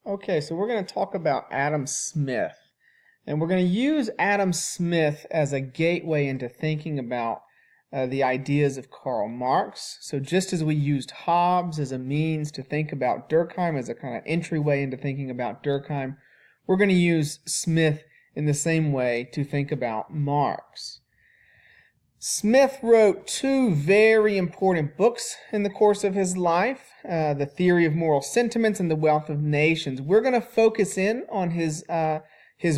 Okay, so we're going to talk about Adam Smith. And we're going to use Adam Smith as a gateway into thinking about the ideas of Karl Marx. So just as we used Hobbes as a means to think about Durkheim, as a kind of entryway into thinking about Durkheim, we're going to use Smith in the same way to think about Marx. Smith wrote two very important books in the course of his life, The Theory of Moral Sentiments and The Wealth of Nations. We're going to focus in on his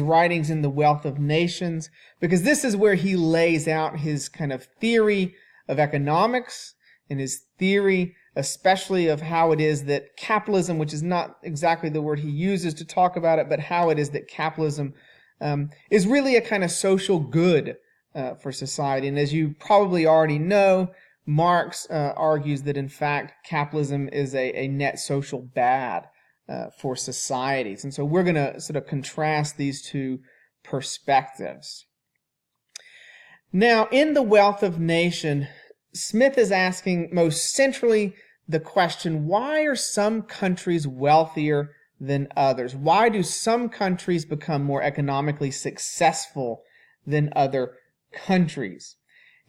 writings in The Wealth of Nations, because this is where he lays out his kind of theory of economics and his theory especially of how it is that capitalism, which is not exactly the word he uses to talk about it, but how it is that capitalism is really a kind of social good for society. And as you probably already know, Marx argues that in fact capitalism is a net social bad for societies. And so we're going to sort of contrast these two perspectives. Now, in The Wealth of Nation, Smith is asking most centrally the question, why are some countries wealthier than others? Why do some countries become more economically successful than other countries?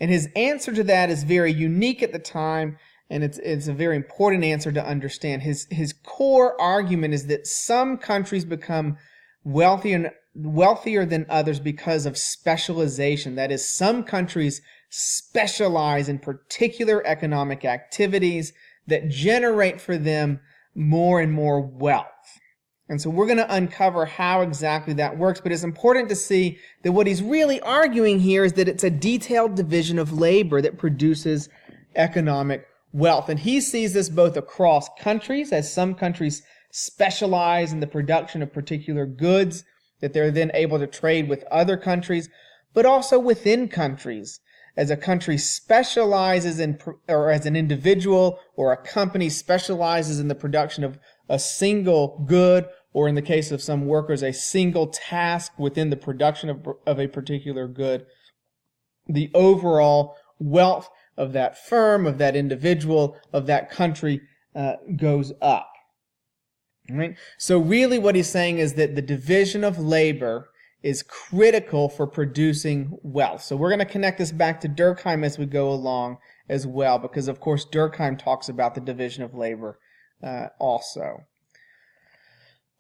And his answer to that is very unique at the time, and it's a very important answer to understand. His core argument is that some countries become wealthier than others because of specialization. That is, some countries specialize in particular economic activities that generate for them more and more wealth. And so we're going to uncover how exactly that works, but it's important to see that what he's really arguing here is that it's a detailed division of labor that produces economic wealth. And he sees this both across countries, as some countries specialize in the production of particular goods that they're then able to trade with other countries, but also within countries, as a country specializes in, or as an individual or a company specializes in the production of a single good, or in the case of some workers, a single task within the production of a particular good, the overall wealth of that firm, of that individual, of that country goes up. Right? So really what he's saying is that the division of labor is critical for producing wealth. So we're going to connect this back to Durkheim as we go along as well, because of course Durkheim talks about the division of labor also.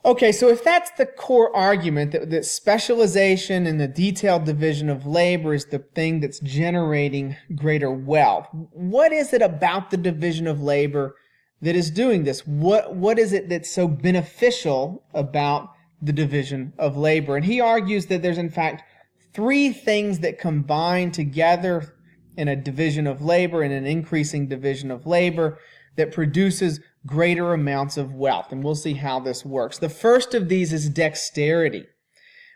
Okay, so if that's the core argument, that specialization and the detailed division of labor is the thing that's generating greater wealth, what is it about the division of labor that is doing this? What is it that's so beneficial about the division of labor? And he argues that there's in fact three things that combine together in a division of labor, in an increasing division of labor, that produces greater amounts of wealth. And we'll see how this works. The first of these is dexterity.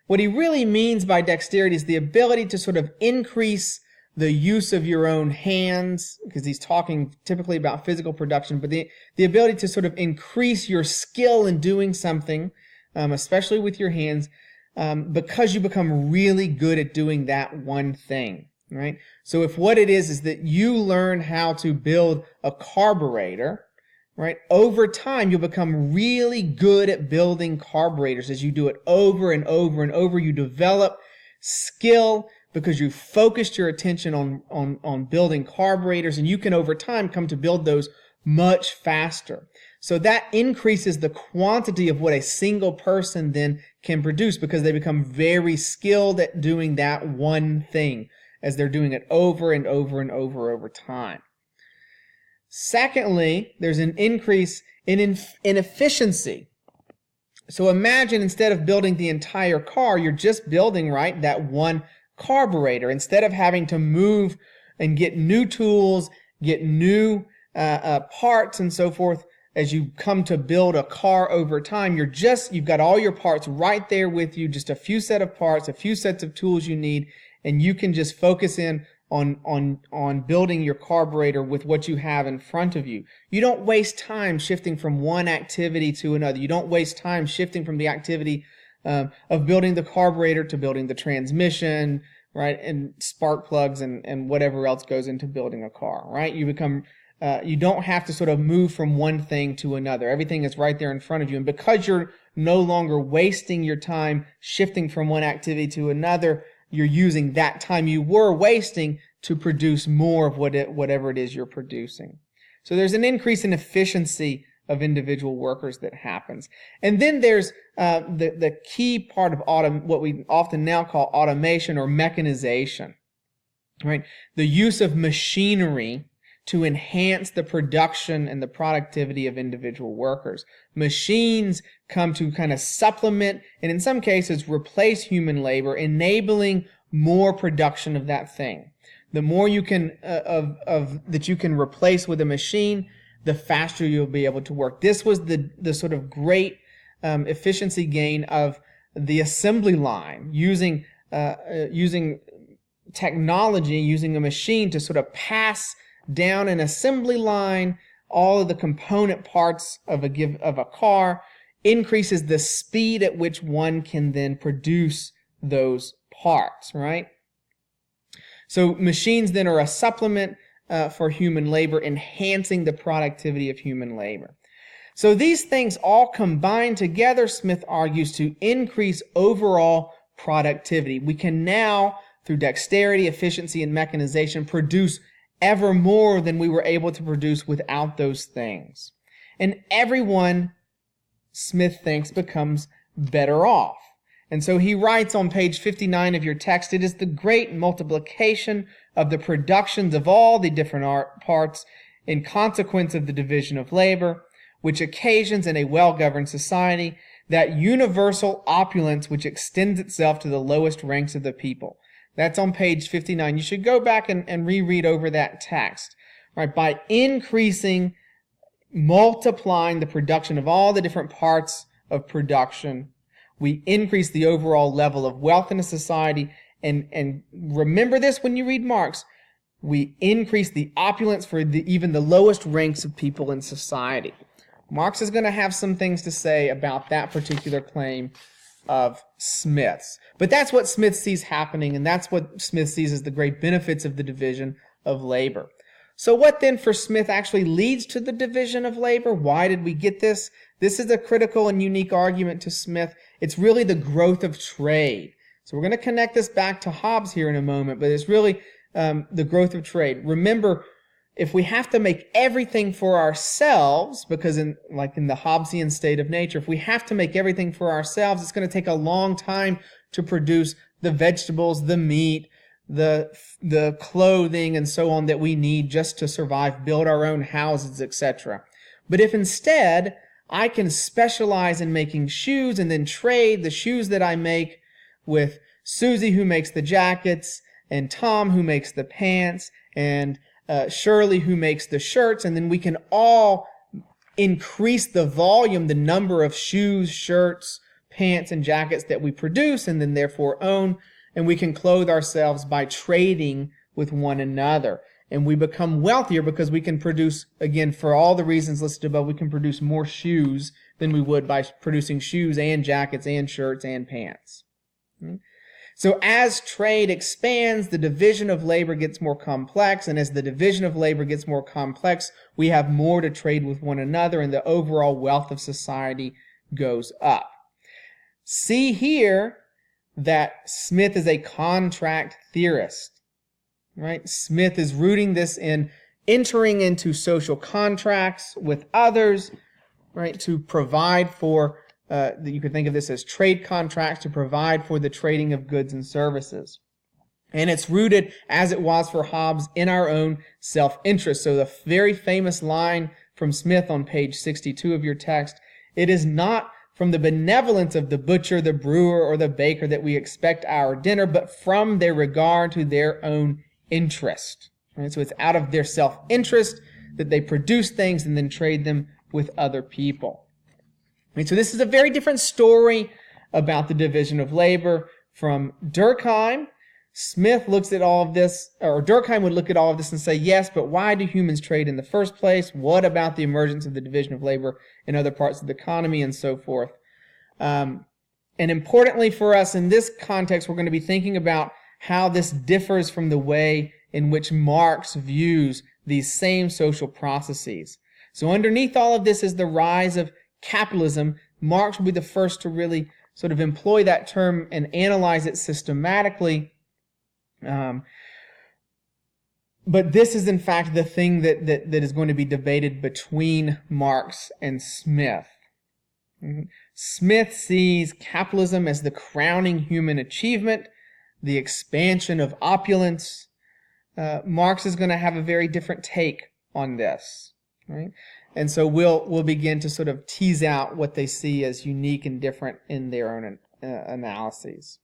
What he really means by dexterity is the ability to sort of increase the use of your own hands, because he's talking typically about physical production, but the ability to sort of increase your skill in doing something, especially with your hands, because you become really good at doing that one thing, right? So if what it is that you learn how to build a carburetor, right, over time you'll become really good at building carburetors. As you do it over and over and over, you develop skill because you focused your attention on building carburetors, and you can over time come to build those much faster. So that increases the quantity of what a single person then can produce, because they become very skilled at doing that one thing as they're doing it over and over and over time. Secondly, there's an increase in efficiency. So imagine instead of building the entire car, you're just building, right, that one carburetor. Instead of having to move and get new tools, get new parts and so forth, as you come to build a car over time, you've got all your parts right there with you, just a few set of parts, a few sets of tools you need, and you can just focus in on building your carburetor with what you have in front of you. You don't waste time shifting from one activity to another. You don't waste time shifting from the activity of building the carburetor to building the transmission, right, and spark plugs and whatever else goes into building a car, right? You become You don't have to sort of move from one thing to another. Everything is right there in front of you. And because you're no longer wasting your time shifting from one activity to another, you're using that time you were wasting to produce more of whatever it is you're producing. So there's an increase in efficiency of individual workers that happens. And then there's the key part of what we often now call automation or mechanization, right? The use of machinery to enhance the production and the productivity of individual workers. Machines come to kind of supplement and in some cases replace human labor, enabling more production of that thing. The more you can that you can replace with a machine, the faster you'll be able to work. This was the sort of great efficiency gain of the assembly line, using technology, using a machine to sort of pass down an assembly line all of the component parts of a car, increases the speed at which one can then produce those parts, right? So machines then are a supplement for human labor, enhancing the productivity of human labor. So these things all combine together, Smith argues, to increase overall productivity. We can now, through dexterity, efficiency, and mechanization, produce ever more than we were able to produce without those things. And everyone, Smith thinks, becomes better off. And so he writes on page 59 of your text, "It is the great multiplication of the productions of all the different parts in consequence of the division of labor, which occasions in a well-governed society that universal opulence which extends itself to the lowest ranks of the people." That's on page 59. You should go back and reread over that text. Right? By increasing, multiplying the production of all the different parts of production, we increase the overall level of wealth in a society. And remember this when you read Marx, we increase the opulence for even the lowest ranks of people in society. Marx is going to have some things to say about that particular claim of Smith's. But that's what Smith sees happening, and that's what Smith sees as the great benefits of the division of labor. So what then for Smith actually leads to the division of labor? Why did we get this? This is a critical and unique argument to Smith. It's really the growth of trade. So we're going to connect this back to Hobbes here in a moment, but it's really the growth of trade. Remember, if we have to make everything for ourselves, because like in the Hobbesian state of nature, if we have to make everything for ourselves, it's going to take a long time to produce the vegetables, the meat, the clothing, and so on that we need just to survive, build our own houses, etc. But if instead I can specialize in making shoes and then trade the shoes that I make with Susie, who makes the jackets, and Tom, who makes the pants, and Shirley, who makes the shirts, and then we can all increase the volume, the number of shoes, shirts, pants, and jackets that we produce and then therefore own, and we can clothe ourselves by trading with one another. And we become wealthier because we can produce, again, for all the reasons listed above, we can produce more shoes than we would by producing shoes and jackets and shirts and pants. So as trade expands, the division of labor gets more complex, and as the division of labor gets more complex, we have more to trade with one another, and the overall wealth of society goes up. See here that Smith is a contract theorist, right? Smith is rooting this in entering into social contracts with others, right, to provide for you could think of this as trade contracts to provide for the trading of goods and services. And it's rooted, as it was for Hobbes, in our own self-interest. So the very famous line from Smith on page 62 of your text, "It is not from the benevolence of the butcher, the brewer, or the baker that we expect our dinner, but from their regard to their own interest." Right? So it's out of their self-interest that they produce things and then trade them with other people. And so this is a very different story about the division of labor from Durkheim. Smith looks at all of this, or Durkheim would look at all of this and say, yes, but why do humans trade in the first place? What about the emergence of the division of labor in other parts of the economy and so forth? And importantly for us in this context, we're going to be thinking about how this differs from the way in which Marx views these same social processes. So underneath all of this is the rise of capitalism. Marx will be the first to really sort of employ that term and analyze it systematically. But this is in fact the thing that is going to be debated between Marx and Smith. Smith sees capitalism as the crowning human achievement, the expansion of opulence. Marx is going to have a very different take on this, right? And so we'll begin to sort of tease out what they see as unique and different in their own analyses.